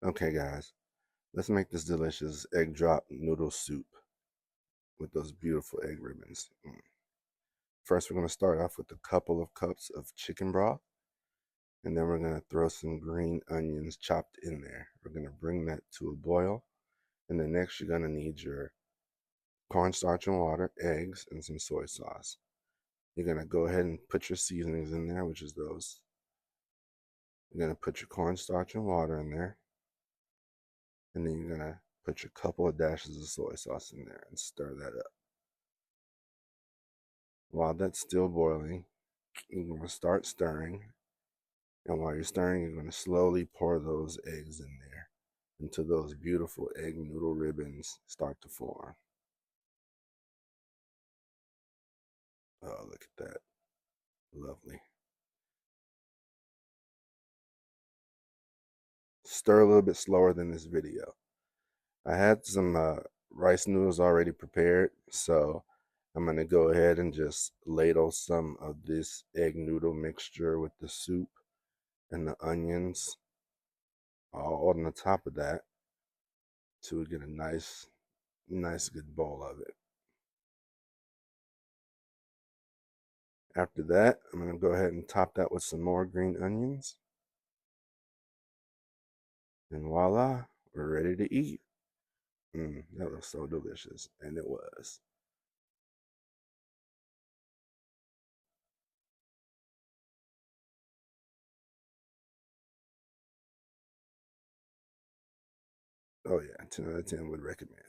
Okay, guys, let's make this delicious egg drop noodle soup with those beautiful egg ribbons. First, we're going to start off with a couple of cups of chicken broth, and then we're going to throw some green onions chopped in there. We're going to bring that to a boil, and then next you're going to need your cornstarch and water, eggs, and some soy sauce. You're going to go ahead and put your seasonings in there, which is those. You're going to put your cornstarch and water in there, and then you're going to put your couple of dashes of soy sauce in there and stir that up. While that's still boiling, you're going to start stirring. And while you're stirring, you're going to slowly pour those eggs in there until those beautiful egg noodle ribbons start to form. Oh, look at that. Lovely. Stir a little bit slower than this video. I had some rice noodles already prepared, so I'm going to go ahead and just ladle some of this egg noodle mixture with the soup and the onions all on the top of that till we get a nice good bowl of it. After that, I'm going to go ahead and top that with some more green onions. And voila, we're ready to eat. That was so delicious. And it was. Oh yeah, 10 out of 10 would recommend.